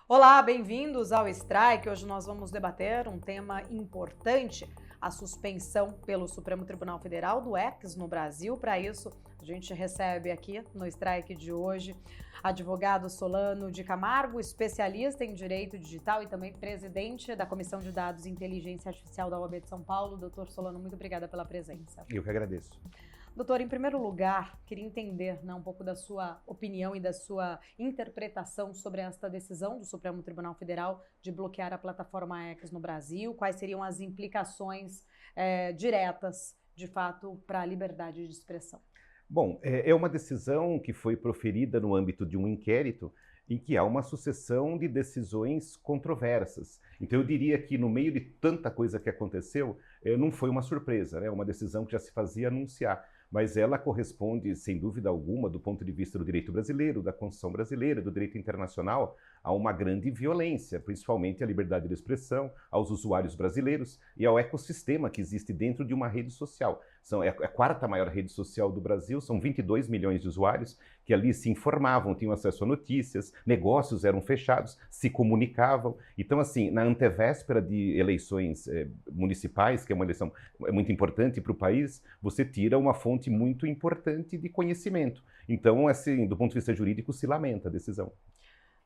Olá, bem-vindos ao Strike. Hoje nós vamos debater um tema importante, a suspensão pelo Supremo Tribunal Federal do X no Brasil. Para isso, a gente recebe aqui no Strike de hoje advogado Solano de Camargo, especialista em direito digital e também presidente da Comissão de Dados e Inteligência Artificial da OAB de São Paulo. Doutor Solano, muito obrigada pela presença. Eu que agradeço. Doutor, em primeiro lugar, queria entender um pouco da sua opinião e da sua interpretação sobre esta decisão do Supremo Tribunal Federal de bloquear a plataforma X no Brasil. Quais seriam as implicações diretas, de fato, para a liberdade de expressão? Bom, é uma decisão que foi proferida no âmbito de um inquérito em que há uma sucessão de decisões controversas. Então eu diria que no meio de tanta coisa que aconteceu, não foi uma surpresa, né? Uma decisão que já se fazia anunciar. Mas ela corresponde, sem dúvida alguma, do ponto de vista do direito brasileiro, da Constituição brasileira, do direito internacional, a uma grande violência, principalmente à liberdade de expressão, aos usuários brasileiros e ao ecossistema que existe dentro de uma rede social. É a quarta maior rede social do Brasil, são 22 milhões de usuários que ali se informavam, tinham acesso a notícias, negócios eram fechados, se comunicavam. Então, assim, na antevéspera de eleições municipais, que é uma eleição muito importante para o país, você tira uma fonte muito importante de conhecimento. Então, assim, do ponto de vista jurídico, se lamenta a decisão.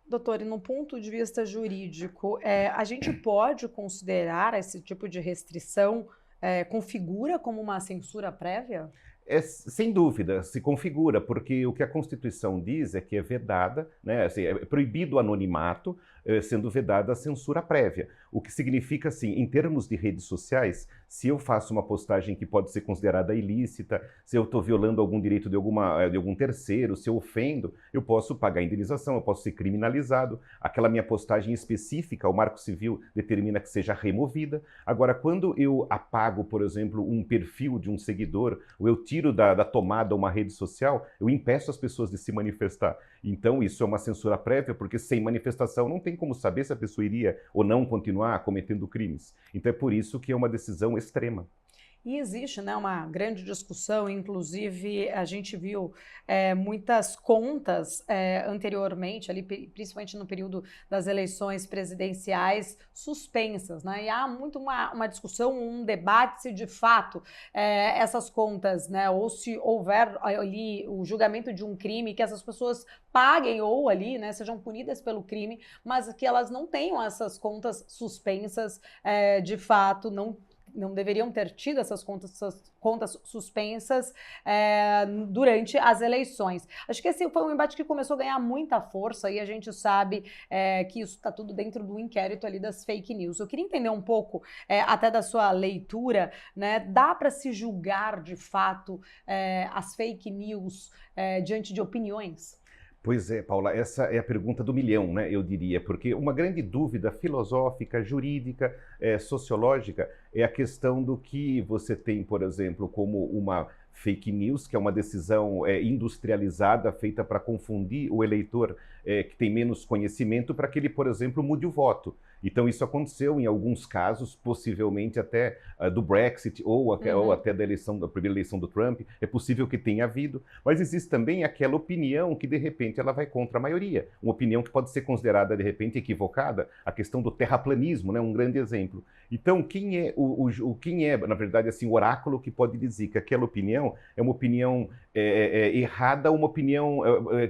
Doutor, e no ponto de vista jurídico, a gente pode considerar esse tipo de restrição configura como uma censura prévia? Sem dúvida, se configura, porque o que a Constituição diz é que é vedada, né, assim, é proibido o anonimato, sendo vedada a censura prévia. O que significa, assim, em termos de redes sociais, se eu faço uma postagem que pode ser considerada ilícita, se eu estou violando algum direito de algum terceiro, se eu ofendo, eu posso pagar indenização, eu posso ser criminalizado. Aquela minha postagem específica, o Marco Civil determina que seja removida. Agora, quando eu apago, por exemplo, um perfil de um seguidor, ou eu tiro da tomada uma rede social, eu impeço as pessoas de se manifestar. Então, isso é uma censura prévia, porque sem manifestação não tem como saber se a pessoa iria ou não continuar cometendo crimes. Então, é por isso que é uma decisão extrema. E existe, né, uma grande discussão, inclusive a gente viu muitas contas anteriormente, ali, principalmente no período das eleições presidenciais, suspensas, né? E há muito uma discussão, um debate se de fato essas contas, né, ou se houver ali o julgamento de um crime, que essas pessoas paguem ou ali, né, sejam punidas pelo crime, mas que elas não tenham essas contas suspensas, de fato, não deveriam ter tido essas contas suspensas durante as eleições. Acho que esse foi um embate que começou a ganhar muita força e a gente sabe que isso está tudo dentro do inquérito ali das fake news. Eu queria entender um pouco, até da sua leitura, né? Dá para se julgar de fato as fake news diante de opiniões? Pois é, Paula, essa é a pergunta do milhão, né, eu diria, porque uma grande dúvida filosófica, jurídica, sociológica, é a questão do que você tem, por exemplo, como uma fake news, que é uma decisão industrializada, feita para confundir o eleitor que tem menos conhecimento, para que ele, por exemplo, mude o voto. Então isso aconteceu em alguns casos, possivelmente até do Brexit ou até da primeira eleição do Trump, é possível que tenha havido, mas existe também aquela opinião que de repente ela vai contra a maioria, uma opinião que pode ser considerada de repente equivocada, a questão do terraplanismo, né, um grande exemplo. Então quem é, na verdade, assim, o oráculo que pode dizer que aquela opinião é uma opinião errada, uma opinião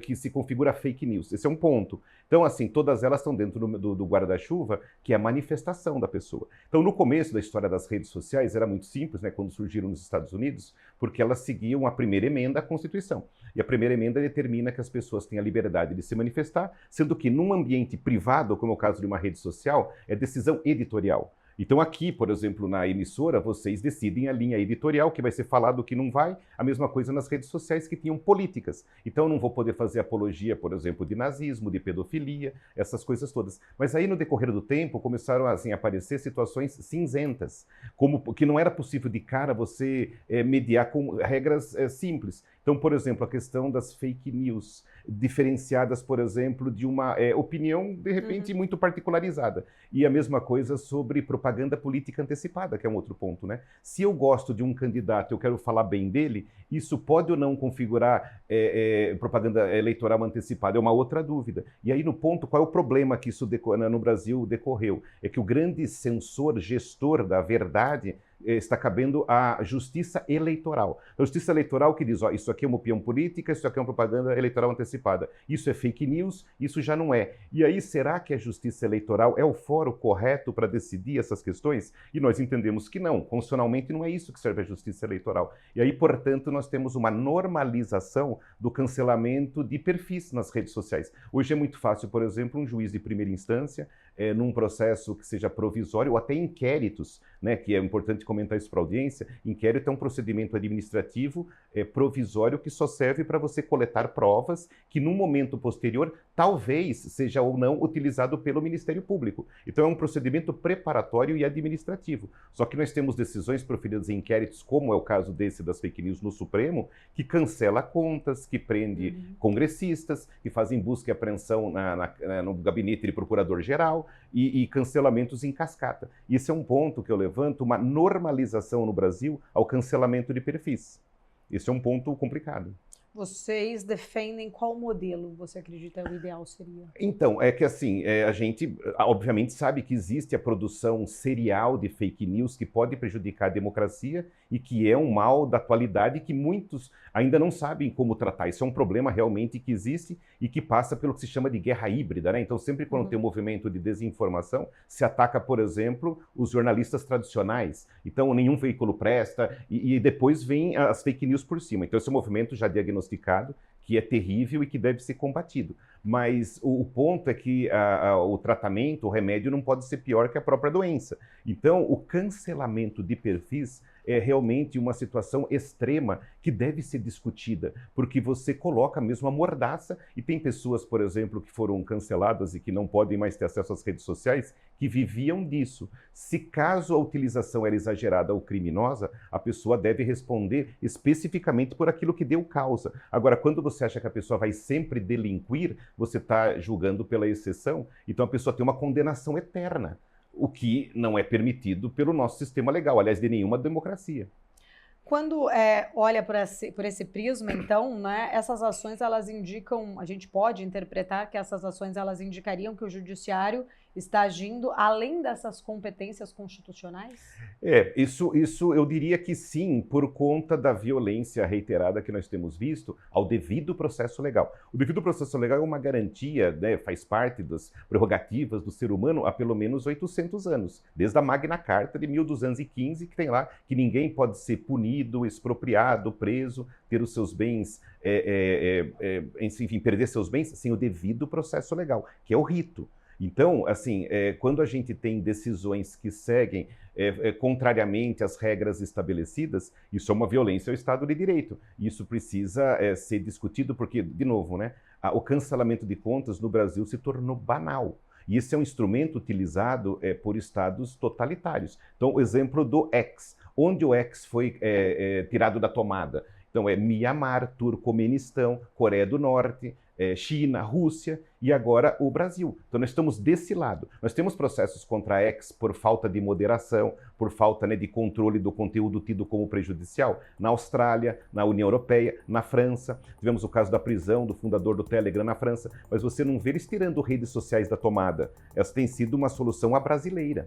que se configura fake news? Esse é um ponto. Então, assim, todas elas estão dentro do guarda-chuva, que é a manifestação da pessoa. Então, no começo da história das redes sociais, era muito simples, né, quando surgiram nos Estados Unidos, porque elas seguiam a primeira emenda à Constituição. E a primeira emenda determina que as pessoas têm a liberdade de se manifestar, sendo que num ambiente privado, como é o caso de uma rede social, é decisão editorial. Então aqui, por exemplo, na emissora, vocês decidem a linha editorial, que vai ser falado, o que não vai. A mesma coisa nas redes sociais que tinham políticas. Então eu não vou poder fazer apologia, por exemplo, de nazismo, de pedofilia, essas coisas todas. Mas aí no decorrer do tempo começaram assim, a aparecer situações cinzentas, como que não era possível de cara você mediar com regras simples. Então, por exemplo, a questão das fake news, diferenciadas, por exemplo, de uma opinião, de repente, muito particularizada. E a mesma coisa sobre propaganda política antecipada, que é um outro ponto, né? Se eu gosto de um candidato, eu quero falar bem dele, isso pode ou não configurar propaganda eleitoral antecipada? É uma outra dúvida. E aí, no ponto, qual é o problema que isso no Brasil decorreu? É que o grande censor, gestor da verdade, está cabendo à justiça eleitoral. A justiça eleitoral que diz, ó, isso aqui é uma opinião política, isso aqui é uma propaganda eleitoral antecipada. Isso é fake news, isso já não é. E aí, será que a justiça eleitoral é o fórum correto para decidir essas questões? E nós entendemos que não. Constitucionalmente não é isso que serve a justiça eleitoral. E aí, portanto, nós temos uma normalização do cancelamento de perfis nas redes sociais. Hoje é muito fácil, por exemplo, um juiz de primeira instância, num processo que seja provisório, ou até inquéritos, né, que é importante comentar isso para a audiência. Inquérito é um procedimento administrativo provisório que só serve para você coletar provas que, num momento posterior, talvez seja ou não utilizado pelo Ministério Público. Então, é um procedimento preparatório e administrativo. Só que nós temos decisões proferidas em inquéritos, como é o caso desse das fake news no Supremo, que cancela contas, que prende congressistas, que fazem busca e apreensão no gabinete de procurador-geral e cancelamentos em cascata. Isso é um ponto que eu levanto, uma normalização no Brasil ao cancelamento de perfis. Esse é um ponto complicado. Vocês defendem qual modelo você acredita o ideal seria? Então, é que assim, a gente obviamente sabe que existe a produção serial de fake news que pode prejudicar a democracia e que é um mal da atualidade que muitos ainda não sabem como tratar. Isso é um problema realmente que existe e que passa pelo que se chama de guerra híbrida, né? Então, sempre quando tem um movimento de desinformação, se ataca, por exemplo, os jornalistas tradicionais. Então, nenhum veículo presta e depois vem as fake news por cima. Então, esse é um movimento já diagnosticado, que é terrível e que deve ser combatido. Mas o ponto é que o tratamento, o remédio não pode ser pior que a própria doença. Então, o cancelamento de perfis é realmente uma situação extrema que deve ser discutida, porque você coloca mesmo a mordaça, e tem pessoas, por exemplo, que foram canceladas e que não podem mais ter acesso às redes sociais, que viviam disso. Se caso a utilização era exagerada ou criminosa, a pessoa deve responder especificamente por aquilo que deu causa. Agora, quando você acha que a pessoa vai sempre delinquir, você está julgando pela exceção, então a pessoa tem uma condenação eterna, o que não é permitido pelo nosso sistema legal, aliás, de nenhuma democracia. Quando olha por esse prisma, então, né, essas ações, elas indicam, a gente pode interpretar que essas ações, elas indicariam que o judiciário está agindo além dessas competências constitucionais? Isso eu diria que sim, por conta da violência reiterada que nós temos visto ao devido processo legal. O devido processo legal é uma garantia, né, faz parte das prerrogativas do ser humano há pelo menos 800 anos, desde a Magna Carta de 1215, que tem lá que ninguém pode ser punido, expropriado, preso, ter os seus bens, enfim, perder seus bens sem o devido processo legal, que é o rito. Então, assim, quando a gente tem decisões que seguem contrariamente às regras estabelecidas, isso é uma violência ao Estado de Direito. Isso precisa ser discutido porque, de novo, né, o cancelamento de contas no Brasil se tornou banal. E esse é um instrumento utilizado por estados totalitários. Então, o exemplo do X, onde o X foi tirado da tomada. Então, Mianmar, Turcomenistão, Coreia do Norte, China, Rússia e agora o Brasil. Então nós estamos desse lado. Nós temos processos contra a X por falta de moderação, por falta, né, de controle do conteúdo tido como prejudicial. Na Austrália, na União Europeia, na França. Tivemos o caso da prisão do fundador do Telegram na França, mas você não vê eles tirando redes sociais da tomada. Essa tem sido uma solução à brasileira.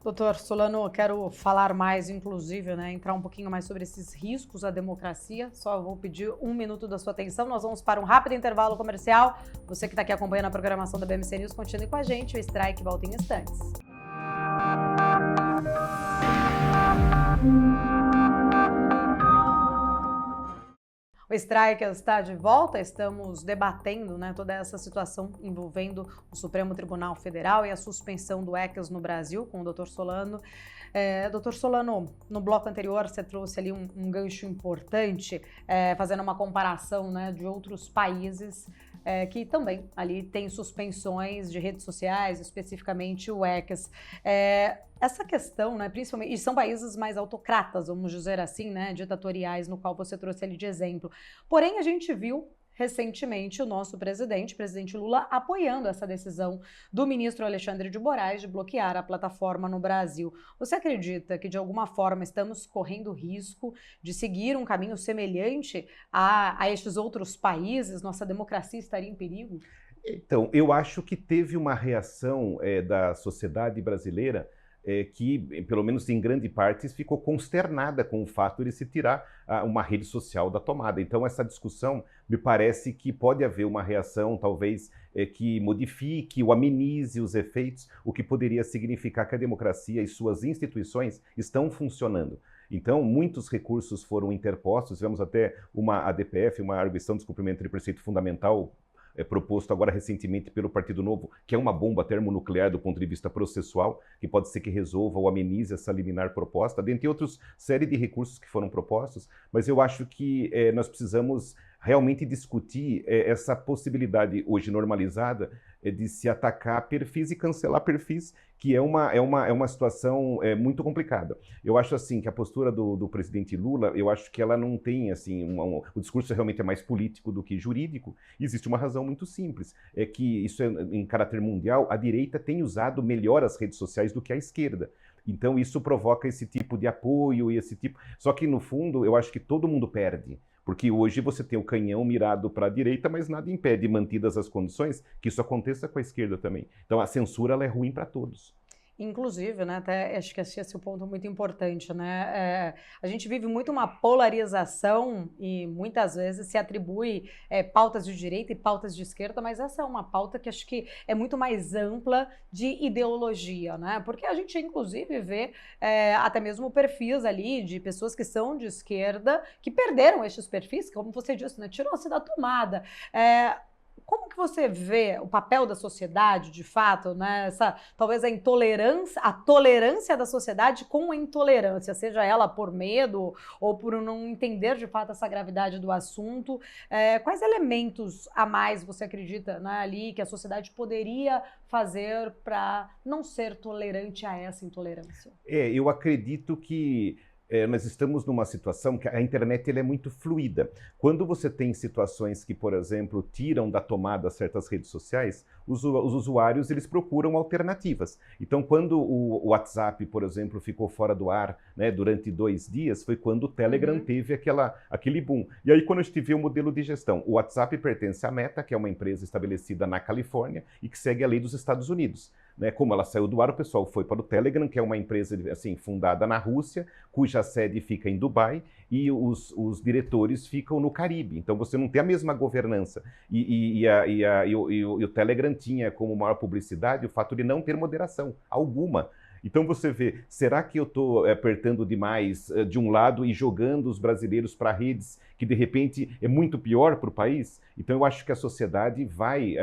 Doutor Solano, quero falar mais, inclusive, né, entrar um pouquinho mais sobre esses riscos à democracia. Só vou pedir 1 minuto da sua atenção. Nós vamos para um rápido intervalo comercial. Você que está aqui acompanhando a programação da BMC News, continue com a gente. O Strike volta em instantes. O Strike está de volta, estamos debatendo, né, toda essa situação envolvendo o Supremo Tribunal Federal e a suspensão do ECAS no Brasil com o Dr. Solano. Dr. Solano, no bloco anterior você trouxe ali um gancho importante, fazendo uma comparação, né, de outros países que também ali tem suspensões de redes sociais, especificamente o X. Essa questão, né, principalmente, e são países mais autocratas, vamos dizer assim, né, ditatoriais, no qual você trouxe ali de exemplo. Porém, a gente viu recentemente o nosso presidente, o presidente Lula, apoiando essa decisão do ministro Alexandre de Moraes de bloquear a plataforma no Brasil. Você acredita que, de alguma forma, estamos correndo risco de seguir um caminho semelhante a estes outros países? Nossa democracia estaria em perigo? Então, eu acho que teve uma reação da sociedade brasileira que, pelo menos em grande parte, ficou consternada com o fato de se tirar uma rede social da tomada. Então, essa discussão, me parece que pode haver uma reação, talvez, que modifique ou amenize os efeitos, o que poderia significar que a democracia e suas instituições estão funcionando. Então, muitos recursos foram interpostos, tivemos até uma ADPF, uma arguição de descumprimento de preceito fundamental, proposto agora recentemente pelo Partido Novo, que é uma bomba termonuclear do ponto de vista processual, que pode ser que resolva ou amenize essa liminar proposta, dentre outros série de recursos que foram propostos, mas eu acho que nós precisamos realmente discutir essa possibilidade hoje normalizada de se atacar perfis e cancelar perfis, que é uma situação muito complicada. Eu acho assim que a postura do presidente Lula, eu acho que ela não tem assim, o discurso realmente é mais político do que jurídico. E existe uma razão muito simples, é que isso em caráter mundial, a direita tem usado melhor as redes sociais do que a esquerda. Então isso provoca esse tipo de apoio e esse tipo. Só que no fundo eu acho que todo mundo perde. Porque hoje você tem o canhão mirado para a direita, mas nada impede, mantidas as condições, que isso aconteça com a esquerda também. Então a censura ela é ruim para todos. Inclusive, né, até acho que esse é um ponto muito importante, né? A gente vive muito uma polarização e muitas vezes se atribui pautas de direita e pautas de esquerda, mas essa é uma pauta que acho que é muito mais ampla de ideologia, né? Porque a gente, inclusive, vê até mesmo perfis ali de pessoas que são de esquerda que perderam estes perfis, como você disse, né? Tirou-se da tomada. Como que você vê o papel da sociedade, de fato, né? Talvez a tolerância da sociedade com a intolerância, seja ela por medo ou por não entender de fato essa gravidade do assunto. Quais elementos a mais você acredita, né, ali que a sociedade poderia fazer para não ser tolerante a essa intolerância? Eu acredito que nós estamos numa situação que a internet é muito fluida. Quando você tem situações que, por exemplo, tiram da tomada certas redes sociais, os usuários eles procuram alternativas. Então, quando o WhatsApp, por exemplo, ficou fora do ar, né, durante 2 dias, foi quando o Telegram teve aquele boom. E aí, quando a gente vê o modelo de gestão, o WhatsApp pertence à Meta, que é uma empresa estabelecida na Califórnia e que segue a lei dos Estados Unidos. Né, como ela saiu do ar, o pessoal foi para o Telegram, que é uma empresa assim, fundada na Rússia, cuja sede fica em Dubai, e os diretores ficam no Caribe. Então você não tem a mesma governança. E o Telegram tinha como maior publicidade o fato de não ter moderação alguma. Então você vê, será que eu estou apertando demais de um lado e jogando os brasileiros para redes que de repente é muito pior para o país? Então eu acho que a sociedade vai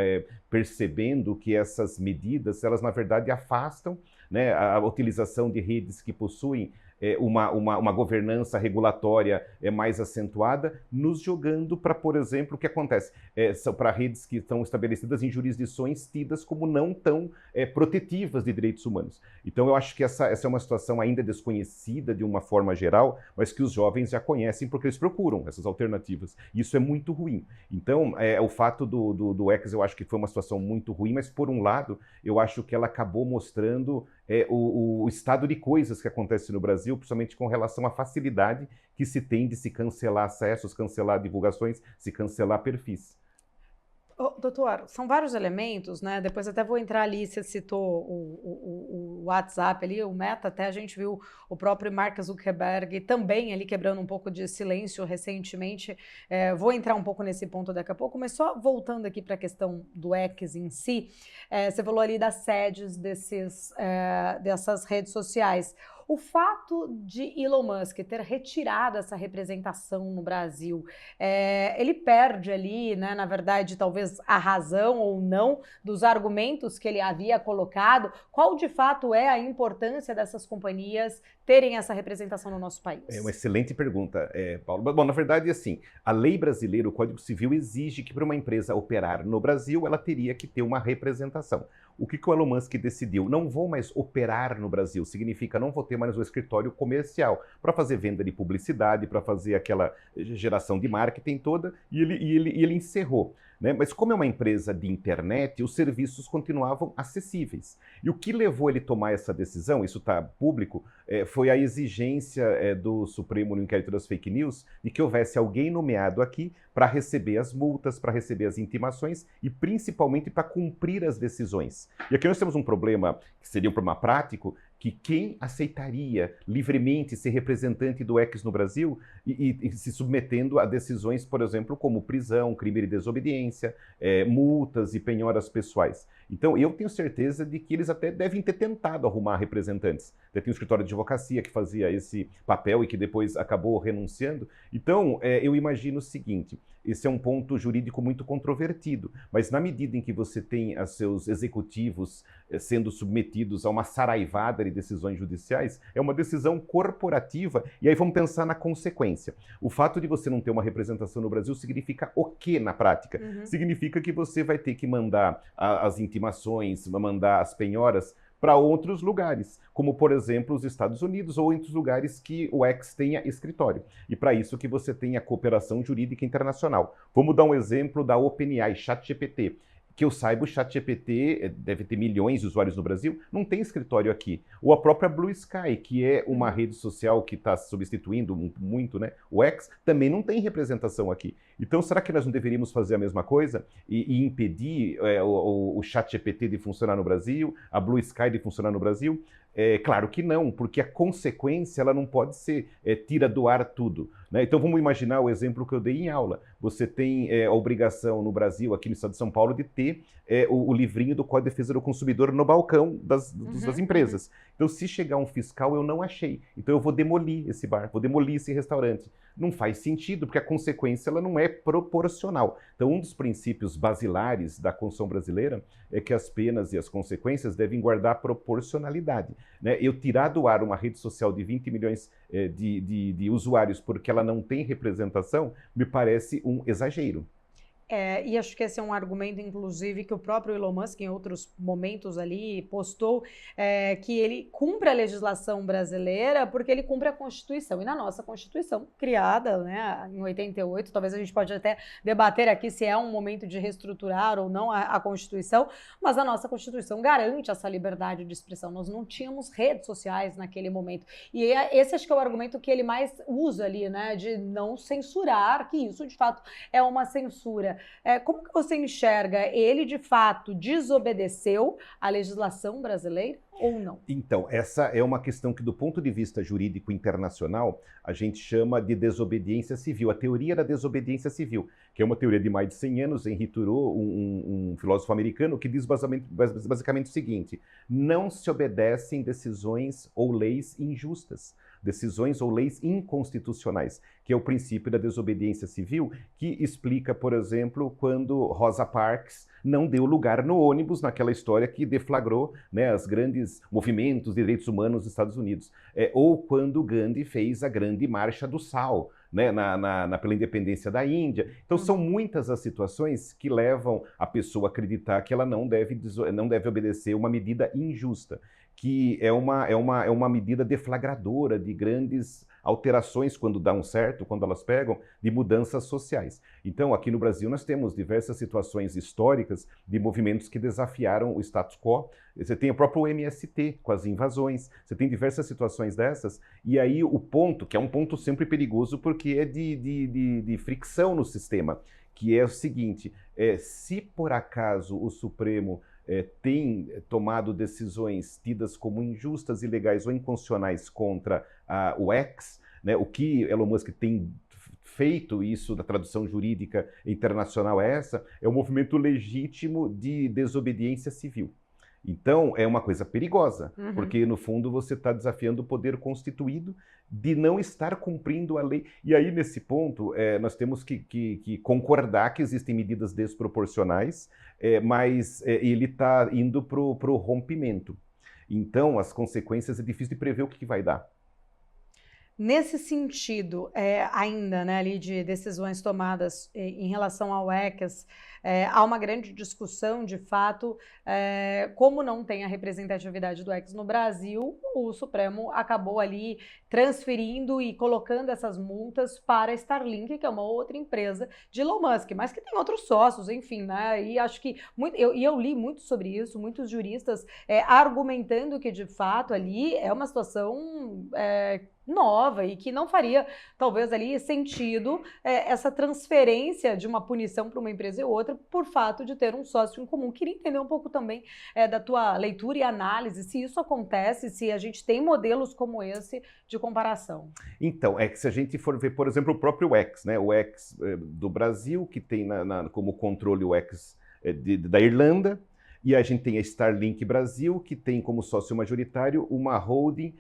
percebendo que essas medidas, elas na verdade afastam, né, a utilização de redes que possuem uma governança regulatória mais acentuada, nos jogando para, por exemplo, o que acontece? Para redes que estão estabelecidas em jurisdições tidas como não tão protetivas de direitos humanos. Então, eu acho que essa é uma situação ainda desconhecida de uma forma geral, mas que os jovens já conhecem porque eles procuram essas alternativas. E isso é muito ruim. Então, o fato do X, eu acho que foi uma situação muito ruim, mas, por um lado, eu acho que ela acabou mostrando o estado de coisas que acontece no Brasil, principalmente com relação à facilidade que se tem de se cancelar acessos, cancelar divulgações, se cancelar perfis. Doutor, são vários elementos, né? Depois até vou entrar ali, você citou o WhatsApp ali, o Meta, até a gente viu o próprio Mark Zuckerberg também ali quebrando um pouco de silêncio recentemente. Vou entrar um pouco nesse ponto daqui a pouco, mas só voltando aqui para a questão do X em si, você falou ali das sedes dessas redes sociais. O fato de Elon Musk ter retirado essa representação no Brasil, ele perde ali, né, na verdade, talvez a razão ou não dos argumentos que ele havia colocado. Qual de fato é a importância dessas companhias terem essa representação no nosso É país? uma excelente pergunta, Paulo. Bom, na verdade, assim, a lei brasileira, o Código Civil, exige que para uma empresa operar no Brasil, ela teria que ter uma representação. O que o Elon Musk decidiu? Não vou mais operar no Brasil, significa não vou ter mais um escritório comercial para fazer venda de publicidade, para fazer aquela geração de marketing toda, e ele encerrou. Né? Mas como é uma empresa de internet, os serviços continuavam acessíveis. E o que levou ele a tomar essa decisão, isso está público, foi a exigência do Supremo no inquérito das fake news de que houvesse alguém nomeado aqui para receber as multas, para receber as intimações e principalmente para cumprir as decisões. E aqui nós temos um problema, que seria um problema prático, que quem aceitaria livremente ser representante do X no Brasil e se submetendo a decisões, por exemplo, como prisão, crime de desobediência, multas e penhoras pessoais. Então, eu tenho certeza de que eles até devem ter tentado arrumar representantes. Tem um escritório de advocacia que fazia esse papel e que depois acabou renunciando. Então, eu imagino o seguinte, esse é um ponto jurídico muito controvertido, mas na medida em que você tem os seus executivos sendo submetidos a uma saraivada de decisões judiciais, é uma decisão corporativa, e aí vamos pensar na consequência. O fato de você não ter uma representação no Brasil significa o quê na prática? Significa que você vai ter que mandar as intimações, mandar as penhoras para outros lugares, como por exemplo os Estados Unidos ou entre os lugares que o X tenha escritório. E para isso que você tem a cooperação jurídica internacional. Vamos dar um exemplo da OpenAI, ChatGPT. Que eu saiba, o ChatGPT deve ter milhões de usuários no Brasil, não tem escritório aqui. Ou a própria Blue Sky, que é uma rede social que está substituindo muito, né, o X, também não tem representação aqui. Então, será que nós não deveríamos fazer a mesma coisa e impedir o ChatGPT de funcionar no Brasil, a Blue Sky de funcionar no Brasil? Claro que não, porque a consequência ela não pode ser tira do ar tudo. Né? Então vamos imaginar o exemplo que eu dei em aula. Você tem a obrigação no Brasil, aqui no estado de São Paulo, de ter o livrinho do Código de Defesa do Consumidor no balcão das empresas. Então se chegar um fiscal, eu não achei. Então eu vou demolir esse bar, vou demolir esse restaurante. Não faz sentido, porque a consequência ela não é proporcional. Então um dos princípios basilares da Constituição brasileira é que as penas e as consequências devem guardar proporcionalidade. Né? Eu tirar do ar uma rede social de 20 milhões de usuários porque ela não tem representação, me parece um exagero. E acho que esse é um argumento, inclusive, que o próprio Elon Musk, em outros momentos ali, postou, que ele cumpre a legislação brasileira porque ele cumpre a Constituição. E na nossa Constituição, criada, né, em 88, talvez a gente pode até debater aqui se é um momento de reestruturar ou não a Constituição, mas a nossa Constituição garante essa liberdade de expressão. Nós não tínhamos redes sociais naquele momento. E esse acho que é o argumento que ele mais usa ali, né, de não censurar, que isso, de fato, é uma censura. Como que você enxerga? Ele, de fato, desobedeceu à legislação brasileira ou não? Então, essa é uma questão que, do ponto de vista jurídico internacional, a gente chama de desobediência civil, a teoria da desobediência civil, que é uma teoria de mais de 100 anos, Henri Thoreau, um filósofo americano, que diz basicamente o seguinte: não se obedecem decisões ou leis injustas, decisões ou leis inconstitucionais, que é o princípio da desobediência civil, que explica, por exemplo, quando Rosa Parks não deu lugar no ônibus naquela história que deflagrou, né, os grandes movimentos de direitos humanos dos Estados Unidos. Ou quando Gandhi fez a grande marcha do sal, né, pela independência da Índia. Então são muitas as situações que levam a pessoa a acreditar que ela não deve obedecer uma medida injusta, que é uma medida deflagradora de grandes alterações quando dão certo, quando elas pegam, de mudanças sociais. Então, aqui no Brasil, nós temos diversas situações históricas de movimentos que desafiaram o status quo. Você tem o próprio MST com as invasões, você tem diversas situações dessas, e aí o ponto, que é um ponto sempre perigoso, porque é de fricção no sistema, que é o seguinte: se por acaso o Supremo tem tomado decisões tidas como injustas, ilegais ou inconstitucionais contra o X, né, o que Elon Musk tem feito, isso da tradução jurídica internacional é um movimento legítimo de desobediência civil. Então, é uma coisa perigosa, Uhum. porque, no fundo, você está desafiando o poder constituído de não estar cumprindo a lei. E aí, nesse ponto, nós temos que concordar que existem medidas desproporcionais, mas ele está indo para o rompimento. Então, as consequências é difícil de prever o que vai dar. Nesse sentido, ainda, né, ali de decisões tomadas em relação ao ECAS, há uma grande discussão, de fato, como não tem a representatividade do ECAS no Brasil, o Supremo acabou ali transferindo e colocando essas multas para a Starlink, que é uma outra empresa de Elon Musk, mas que tem outros sócios, enfim, né, e acho que, eu li muito sobre isso, muitos juristas argumentando que, de fato, ali é uma situação nova e que não faria, talvez, ali sentido essa transferência de uma punição para uma empresa e outra por fato de ter um sócio em comum. Queria entender um pouco também da tua leitura e análise, se isso acontece, se a gente tem modelos como esse de comparação. Então, é que se a gente for ver, por exemplo, o próprio X, né? O X do Brasil, que tem como controle o X da Irlanda, e a gente tem a Starlink Brasil, que tem como sócio majoritário uma holding,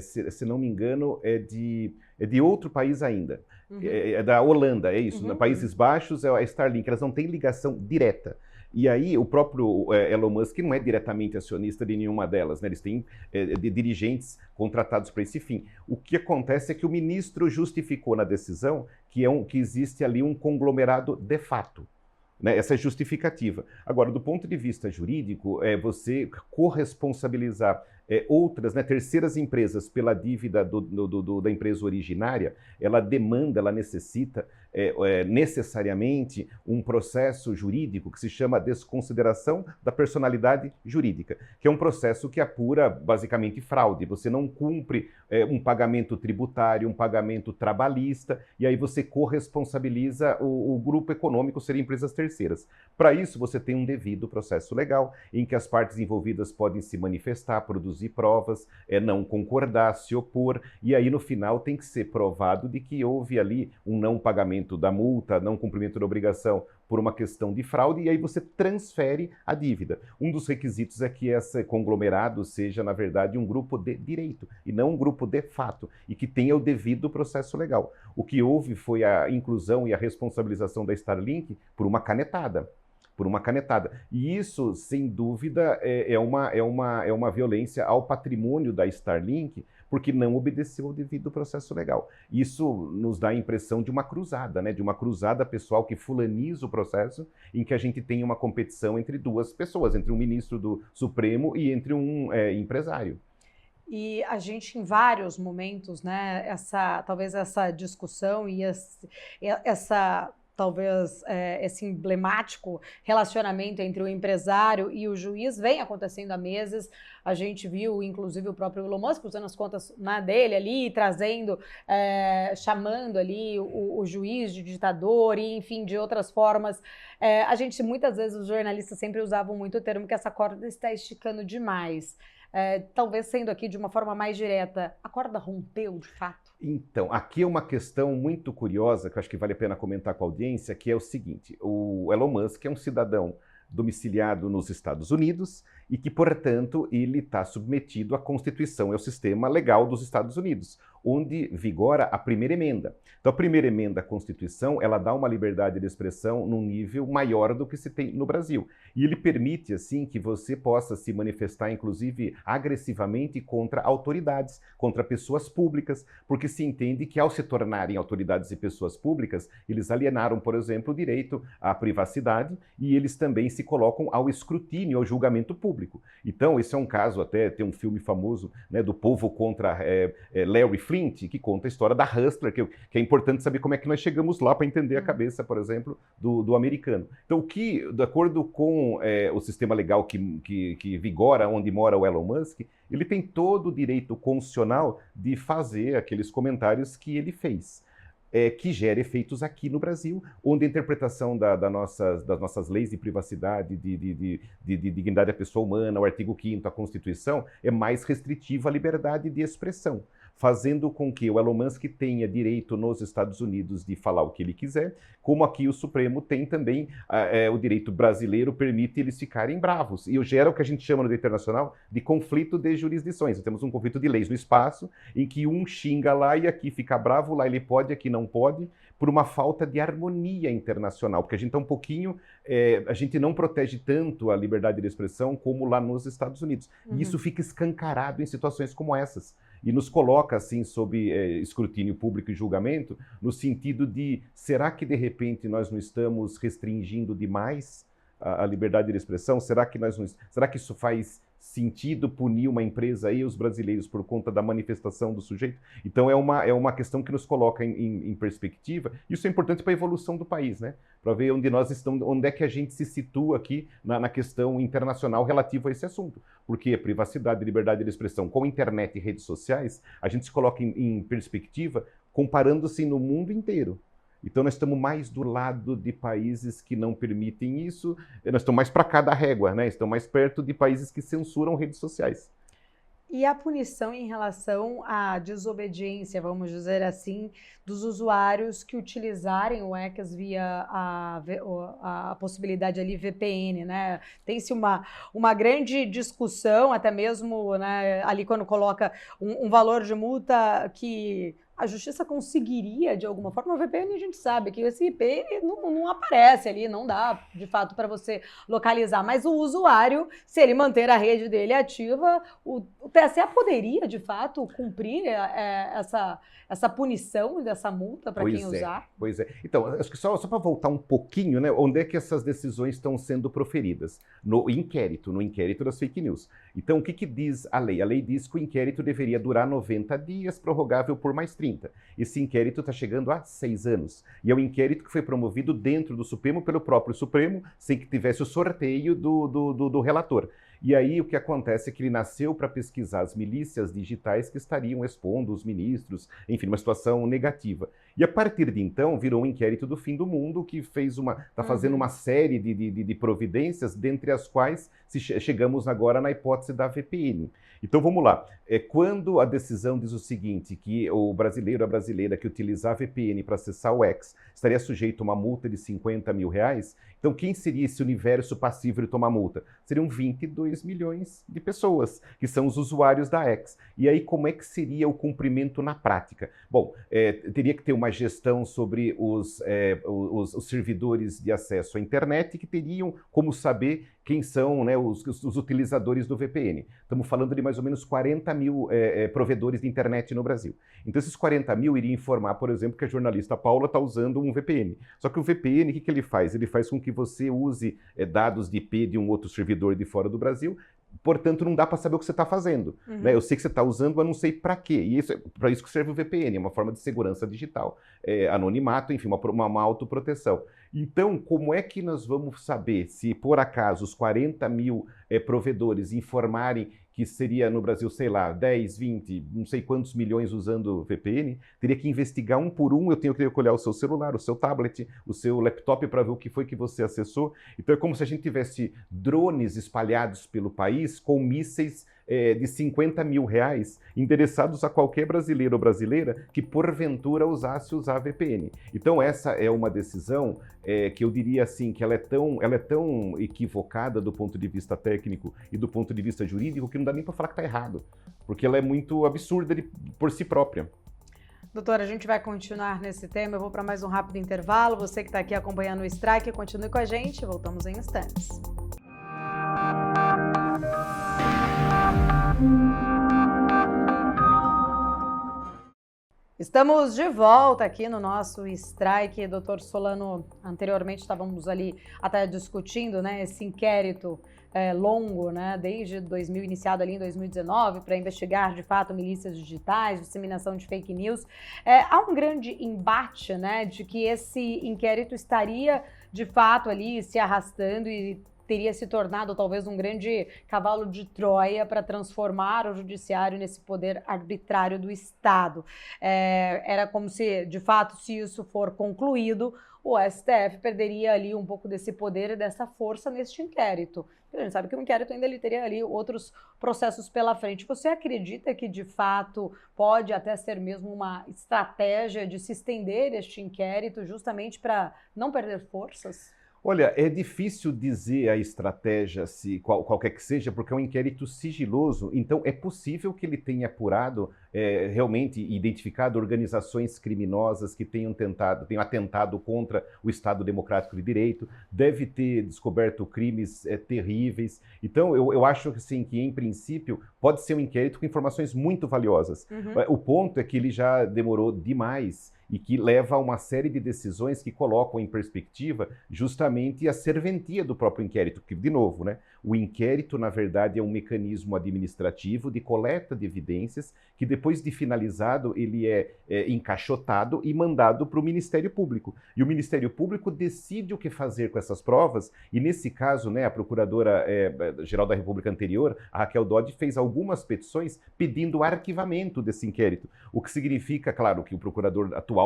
se não me engano, é de outro país ainda. Uhum. É da Holanda, é isso. Uhum. Países Baixos é a Starlink, elas não têm ligação direta. E aí o próprio Elon Musk não é diretamente acionista de nenhuma delas, né? Eles têm dirigentes contratados para esse fim. O que acontece é que o ministro justificou na decisão que existe ali um conglomerado de fato. Né, essa é justificativa. Agora, do ponto de vista jurídico, você corresponsabilizar outras, né, terceiras empresas pela dívida da empresa originária, ela demanda, ela necessita necessariamente um processo jurídico que se chama desconsideração da personalidade jurídica, que é um processo que apura basicamente fraude. Você não cumpre um pagamento tributário, um pagamento trabalhista, e aí você corresponsabiliza o grupo econômico, seriam empresas terceiras. Para isso, você tem um devido processo legal, em que as partes envolvidas podem se manifestar, produzir provas, não concordar, se opor, e aí no final tem que ser provado de que houve ali um não pagamento da multa, não cumprimento da obrigação por uma questão de fraude, e aí você transfere a dívida. Um dos requisitos é que esse conglomerado seja, na verdade, um grupo de direito, e não um grupo de fato, e que tenha o devido processo legal. O que houve foi a inclusão e a responsabilização da Starlink por uma canetada. E isso, sem dúvida, é uma violência ao patrimônio da Starlink, porque não obedeceu ao devido processo legal. Isso nos dá a impressão de uma cruzada, né? De uma cruzada pessoal que fulaniza o processo, em que a gente tem uma competição entre duas pessoas, entre um ministro do Supremo e entre um empresário. E a gente, em vários momentos, né, talvez essa discussão e talvez esse emblemático relacionamento entre o empresário e o juiz vem acontecendo há meses. A gente viu, inclusive, o próprio Elon Musk usando as contas dele ali, trazendo, chamando ali o juiz de ditador e, enfim, de outras formas. A gente, muitas vezes, os jornalistas sempre usavam muito o termo que essa corda está esticando demais. Talvez sendo aqui de uma forma mais direta, a corda rompeu de fato? Então, aqui é uma questão muito curiosa, que eu acho que vale a pena comentar com a audiência, que é o seguinte: o Elon Musk é um cidadão domiciliado nos Estados Unidos e que, portanto, ele está submetido à Constituição, é o sistema legal dos Estados Unidos, onde vigora a primeira emenda. Então, a primeira emenda à Constituição, ela dá uma liberdade de expressão num nível maior do que se tem no Brasil. E ele permite, assim, que você possa se manifestar, inclusive, agressivamente contra autoridades, contra pessoas públicas, porque se entende que, ao se tornarem autoridades e pessoas públicas, eles alienaram, por exemplo, o direito à privacidade e eles também se colocam ao escrutínio, ao julgamento público. Então, esse é um caso, até tem um filme famoso, né, do Povo contra Larry Flynt, que conta a história da Hustler, que é importante saber como é que nós chegamos lá para entender a cabeça, por exemplo, do americano. Então, de acordo com o sistema legal que vigora onde mora o Elon Musk, ele tem todo o direito constitucional de fazer aqueles comentários que ele fez. Que gera efeitos aqui no Brasil, onde a interpretação das nossas leis de privacidade, de dignidade da pessoa humana, o artigo 5º, a Constituição, é mais restritiva à liberdade de expressão. fazendo com que o Elon Musk tenha direito nos Estados Unidos de falar o que ele quiser, como aqui o Supremo tem também o direito brasileiro, permite eles ficarem bravos. E gera o que a gente chama no direito internacional de conflito de jurisdições. Nós temos um conflito de leis no espaço, em que um xinga lá e aqui fica bravo, lá ele pode, aqui não pode, por uma falta de harmonia internacional, porque a gente está um pouquinho, a gente não protege tanto a liberdade de expressão como lá nos Estados Unidos. E isso fica escancarado em situações como essas. E nos coloca, assim, sob escrutínio público e julgamento, no sentido de, será que, de repente, nós não estamos restringindo demais a liberdade de expressão? Será que isso faz sentido punir uma empresa e os brasileiros por conta da manifestação do sujeito? Então, é uma questão que nos coloca em perspectiva. Isso é importante para a evolução do país, né? Para ver onde nós estamos, onde é que a gente se situa aqui na questão internacional relativa a esse assunto. Porque a privacidade e liberdade de expressão com internet e redes sociais, a gente se coloca em perspectiva comparando-se no mundo inteiro. Então, nós estamos mais do lado de países que não permitem isso, nós estamos mais para cá da régua, né? Estamos mais perto de países que censuram redes sociais. E a punição em relação à desobediência, vamos dizer assim, dos usuários que utilizarem o ECAS via a possibilidade ali VPN, né? Tem-se uma grande discussão, até mesmo, né, ali quando coloca um valor de multa que a justiça conseguiria, de alguma forma. O VPN, a gente sabe que esse IP não aparece ali, não dá, de fato, para você localizar. Mas o usuário, se ele manter a rede dele ativa, o TSE poderia, de fato, cumprir essa punição dessa multa para quem usar? Pois é. Então, acho que só para voltar um pouquinho, né, onde é que essas decisões estão sendo proferidas? No inquérito das fake news. Então, o que diz a lei? A lei diz que o inquérito deveria durar 90 dias, prorrogável por mais 30. Esse inquérito está chegando a 6 anos. E é um inquérito que foi promovido dentro do Supremo, pelo próprio Supremo, sem que tivesse o sorteio do relator. E aí o que acontece é que ele nasceu para pesquisar as milícias digitais que estariam expondo os ministros, enfim, uma situação negativa. E a partir de então virou um inquérito do fim do mundo que está fazendo uma série de providências, dentre as quais chegamos agora na hipótese da VPN. Então vamos lá. Quando a decisão diz o seguinte, que o brasileiro, a brasileira que utilizar a VPN para acessar o X estaria sujeito a uma multa de R$50 mil, então quem seria esse universo passível de tomar multa? Seriam 22 milhões de pessoas, que são os usuários da X. E aí como é que seria o cumprimento na prática? Bom, teria que ter uma gestão sobre os servidores de acesso à internet que teriam como saber quem são, né, os utilizadores do VPN. Estamos falando de mais ou menos 40 mil provedores de internet no Brasil. Então esses 40 mil iriam informar, por exemplo, que a jornalista Paula está usando um VPN. Só que o VPN, o que ele faz? Ele faz com que você use dados de IP de um outro servidor de fora do Brasil, portanto não dá para saber o que você está fazendo. Né? Eu sei que você está usando, mas não sei para quê. E para isso que serve o VPN, é uma forma de segurança digital. Anonimato, enfim, uma autoproteção. Então, como é que nós vamos saber se, por acaso, os 40 mil provedores informarem que seria no Brasil, sei lá, 10, 20, não sei quantos milhões usando VPN, teria que investigar um por um, eu tenho que olhar o seu celular, o seu tablet, o seu laptop para ver o que foi que você acessou. Então é como se a gente tivesse drones espalhados pelo país com mísseis de R$50 mil endereçados a qualquer brasileiro ou brasileira que porventura usar VPN. Então essa é uma decisão que eu diria assim, que ela é tão equivocada do ponto de vista técnico e do ponto de vista jurídico que não dá nem para falar que está errado, porque ela é muito absurda por si própria. Doutora, a gente vai continuar nesse tema, eu vou para mais um rápido intervalo. Você que está aqui acompanhando o Strike, continue com a gente, voltamos em instantes. Estamos de volta aqui no nosso Strike. Doutor Solano, anteriormente estávamos ali até discutindo, né, esse inquérito longo, né, desde iniciado ali em 2019, para investigar de fato milícias digitais, disseminação de fake news. Há um grande embate, né, de que esse inquérito estaria de fato ali se arrastando e teria se tornado talvez um grande cavalo de Troia para transformar o judiciário nesse poder arbitrário do Estado. Era como se, de fato, se isso for concluído, o STF perderia ali um pouco desse poder e dessa força neste inquérito. A gente sabe que o inquérito ainda ele teria ali outros processos pela frente. Você acredita que, de fato, pode até ser mesmo uma estratégia de se estender este inquérito justamente para não perder forças? Olha, é difícil dizer a estratégia, se qualquer que seja, porque é um inquérito sigiloso, então é possível que ele tenha apurado, realmente identificado organizações criminosas que tenham atentado contra o Estado Democrático de Direito, deve ter descoberto crimes terríveis. Então, eu acho assim, que, em princípio, pode ser um inquérito com informações muito valiosas. O ponto é que ele já demorou demais e que leva a uma série de decisões que colocam em perspectiva justamente a serventia do próprio inquérito, porque, de novo, né, o inquérito, na verdade, é um mecanismo administrativo de coleta de evidências que, depois de finalizado, ele é encaixotado e mandado para o Ministério Público. E o Ministério Público decide o que fazer com essas provas, e, nesse caso, né, a Procuradora-Geral da República anterior, a Raquel Dodge, fez algumas petições pedindo o arquivamento desse inquérito, o que significa, claro, que o procurador atual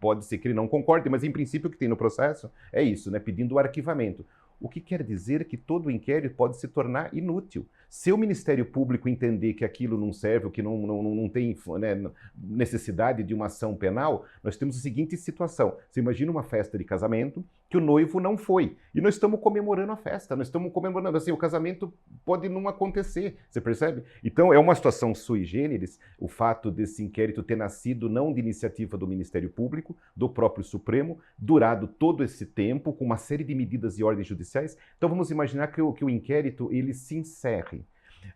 pode ser que ele não concorde, mas em princípio o que tem no processo é isso, né, pedindo o arquivamento. O que quer dizer que todo o inquérito pode se tornar inútil. Se o Ministério Público entender que aquilo não serve, ou que não tem, né, necessidade de uma ação penal, nós temos a seguinte situação. Você imagina uma festa de casamento que o noivo não foi. E nós estamos comemorando a festa, nós estamos comemorando, assim, o casamento pode não acontecer, você percebe? Então é uma situação sui generis, o fato desse inquérito ter nascido não de iniciativa do Ministério Público, do próprio Supremo, durado todo esse tempo, com uma série de medidas e ordens judiciais. Então vamos imaginar que o inquérito ele se encerre.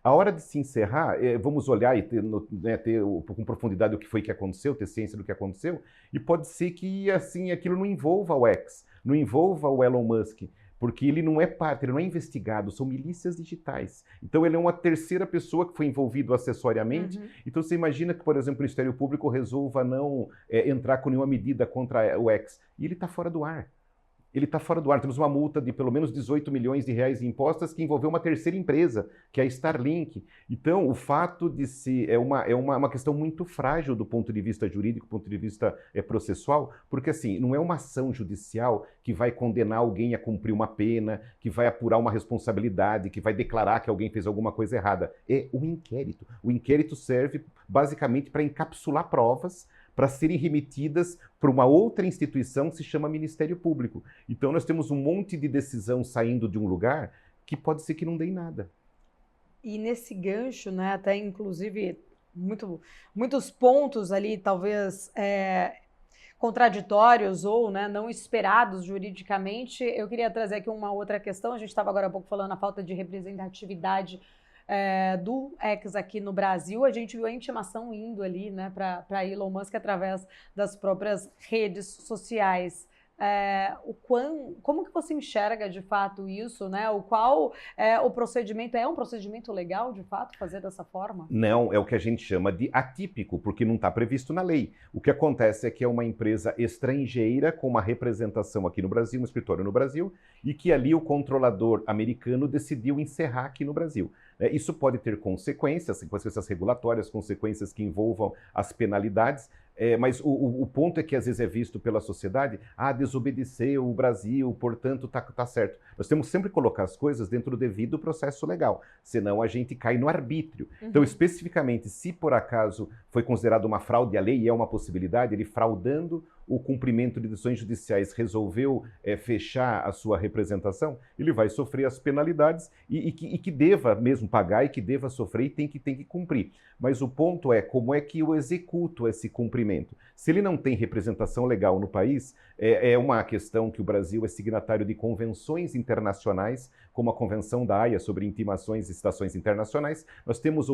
A hora de se encerrar, vamos olhar e ter com profundidade o que foi que aconteceu, ter ciência do que aconteceu, e pode ser que assim aquilo não envolva o X, não envolva o Elon Musk, porque ele não é parte, ele não é investigado, são milícias digitais. Então ele é uma terceira pessoa que foi envolvido acessoriamente. Então você imagina que, por exemplo, o Ministério Público resolva não entrar com nenhuma medida contra o X, e ele está fora do ar. Ele está fora do ar. Temos uma multa de pelo menos 18 milhões de reais em impostos que envolveu uma terceira empresa, que é a Starlink. Então, o fato de se... É uma questão muito frágil do ponto de vista jurídico, do ponto de vista processual, porque, assim, não é uma ação judicial que vai condenar alguém a cumprir uma pena, que vai apurar uma responsabilidade, que vai declarar que alguém fez alguma coisa errada. É um inquérito. O inquérito serve, basicamente, para encapsular provas, para serem remetidas para uma outra instituição que se chama Ministério Público. Então nós temos um monte de decisão saindo de um lugar que pode ser que não dê em nada. E nesse gancho, né, até inclusive muitos pontos ali, talvez contraditórios ou, né, não esperados juridicamente, eu queria trazer aqui uma outra questão. A gente estava agora há pouco falando da falta de representatividade do X aqui no Brasil. A gente viu a intimação indo ali, né, para Elon Musk através das próprias redes sociais. Como que você enxerga de fato isso, né? Qual o procedimento? É um procedimento legal, de fato, fazer dessa forma? Não, é o que a gente chama de atípico, porque não está previsto na lei. O que acontece é que é uma empresa estrangeira com uma representação aqui no Brasil, um escritório no Brasil, e que ali o controlador americano decidiu encerrar aqui no Brasil. Isso pode ter consequências regulatórias, consequências que envolvam as penalidades, mas o ponto é que às vezes é visto pela sociedade, desobedeceu o Brasil, portanto tá certo. Nós temos sempre que colocar as coisas dentro do devido processo legal, senão a gente cai no arbítrio. Então, especificamente, se por acaso foi considerado uma fraude à lei, e é uma possibilidade, ele fraudando o cumprimento de decisões judiciais resolveu fechar a sua representação, ele vai sofrer as penalidades e que deva mesmo pagar e que deva sofrer e tem que cumprir. Mas o ponto é como é que eu executo esse cumprimento. Se ele não tem representação legal no país, é uma questão que o Brasil é signatário de convenções internacionais, como a Convenção da Haia sobre intimações e citações internacionais. Nós temos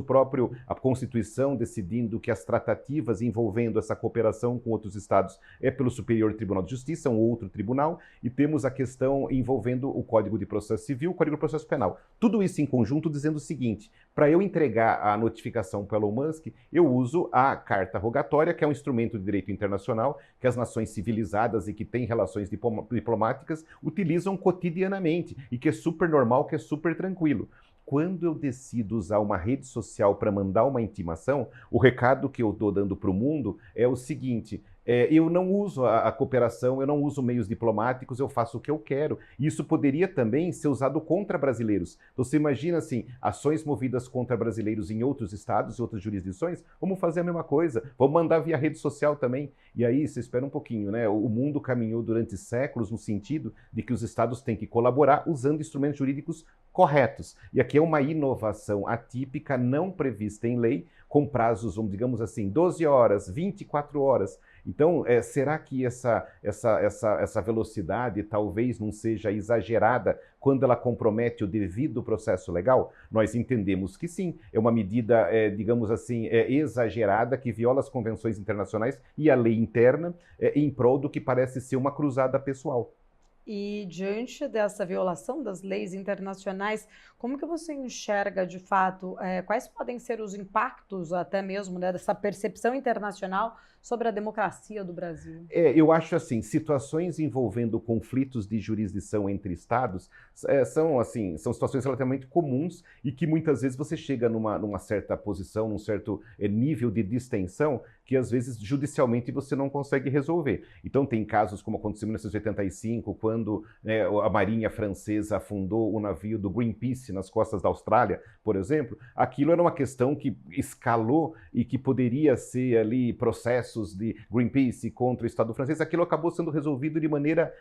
a Constituição decidindo que as tratativas envolvendo essa cooperação com outros estados é pelo Superior Tribunal de Justiça, um outro tribunal, e temos a questão envolvendo o Código de Processo Civil, o Código de Processo Penal. Tudo isso em conjunto dizendo o seguinte: para eu entregar a notificação para o Elon Musk, eu uso a carta rogatória, que é um instrumento de direito internacional que as nações civilizadas e que têm relações diplomáticas utilizam cotidianamente e que é super normal, que é super tranquilo. Quando eu decido usar uma rede social para mandar uma intimação, o recado que eu estou dando para o mundo é o seguinte: eu não uso a cooperação, eu não uso meios diplomáticos, eu faço o que eu quero. E isso poderia também ser usado contra brasileiros. Então, você imagina assim, ações movidas contra brasileiros em outros estados, em outras jurisdições, vamos fazer a mesma coisa, vamos mandar via rede social também. E aí, você espera um pouquinho, né? O mundo caminhou durante séculos no sentido de que os estados têm que colaborar usando instrumentos jurídicos corretos. E aqui é uma inovação atípica, não prevista em lei, com prazos, digamos assim, 12 horas, 24 horas. Então, será que essa velocidade talvez não seja exagerada quando ela compromete o devido processo legal? Nós entendemos que sim, é uma medida, digamos assim, exagerada, que viola as convenções internacionais e a lei interna em prol do que parece ser uma cruzada pessoal. E diante dessa violação das leis internacionais, como que você enxerga de fato, quais podem ser os impactos até mesmo, né, dessa percepção internacional sobre a democracia do Brasil? Eu acho assim, situações envolvendo conflitos de jurisdição entre estados são situações relativamente comuns e que muitas vezes você chega numa certa posição, num certo nível de distensão que às vezes judicialmente você não consegue resolver. Então tem casos como aconteceu em 1985, quando a Marinha Francesa afundou o navio do Greenpeace nas costas da Austrália, por exemplo. Aquilo era uma questão que escalou e que poderia ser ali processos de Greenpeace contra o Estado francês. Aquilo acabou sendo resolvido de maneira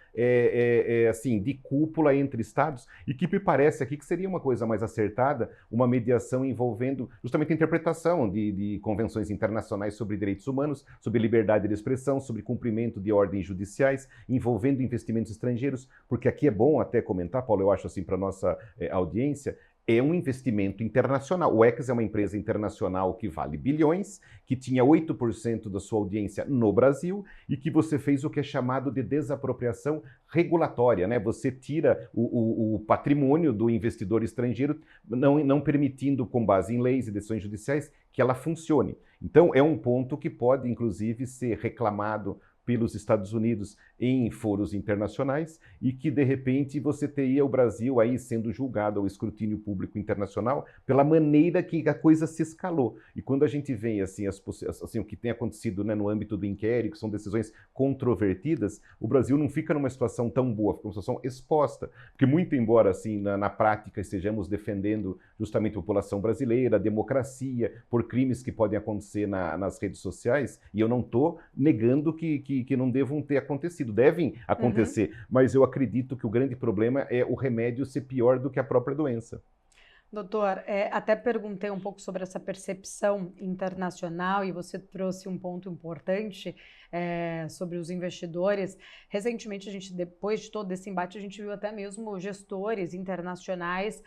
assim, de cúpula entre estados, e que me parece aqui que seria uma coisa mais acertada, uma mediação envolvendo justamente a interpretação de convenções internacionais sobre direitos humanos, sobre liberdade de expressão, sobre cumprimento de ordens judiciais, envolvendo investimentos estrangeiros, porque aqui é bom até comentar, Paulo, eu acho assim para a nossa audiência, é um investimento internacional. O X é uma empresa internacional que vale bilhões, que tinha 8% da sua audiência no Brasil e que você fez o que é chamado de desapropriação regulatória, né? Você tira o patrimônio do investidor estrangeiro, não permitindo, com base em leis e decisões judiciais, que ela funcione. Então, é um ponto que pode, inclusive, ser reclamado pelos Estados Unidos em foros internacionais e que, de repente, você teria o Brasil aí sendo julgado ao escrutínio público internacional pela maneira que a coisa se escalou. E quando a gente vê assim, o que tem acontecido, né, no âmbito do inquérito, que são decisões controvertidas, o Brasil não fica numa situação tão boa, fica numa situação exposta. Porque muito embora, assim, na prática, estejamos defendendo justamente a população brasileira, a democracia, por crimes que podem acontecer nas redes sociais, e eu não estou negando que não devam ter acontecido, devem acontecer, mas eu acredito que o grande problema é o remédio ser pior do que a própria doença. Doutor, até perguntei um pouco sobre essa percepção internacional e você trouxe um ponto importante sobre os investidores. Recentemente, depois de todo esse embate, a gente viu até mesmo gestores internacionais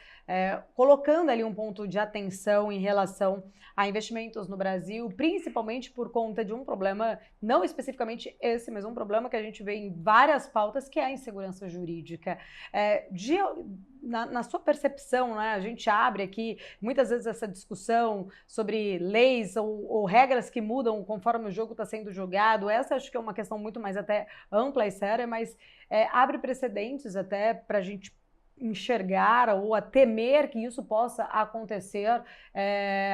colocando ali um ponto de atenção em relação a investimentos no Brasil, principalmente por conta de um problema, não especificamente esse, mas um problema que a gente vê em várias pautas, que é a insegurança jurídica. Na sua percepção, né, a gente abre aqui muitas vezes essa discussão sobre leis ou regras que mudam conforme o jogo está sendo jogado. Essa acho que é uma questão muito mais até ampla e séria, mas abre precedentes até para a gente enxergar ou a temer que isso possa acontecer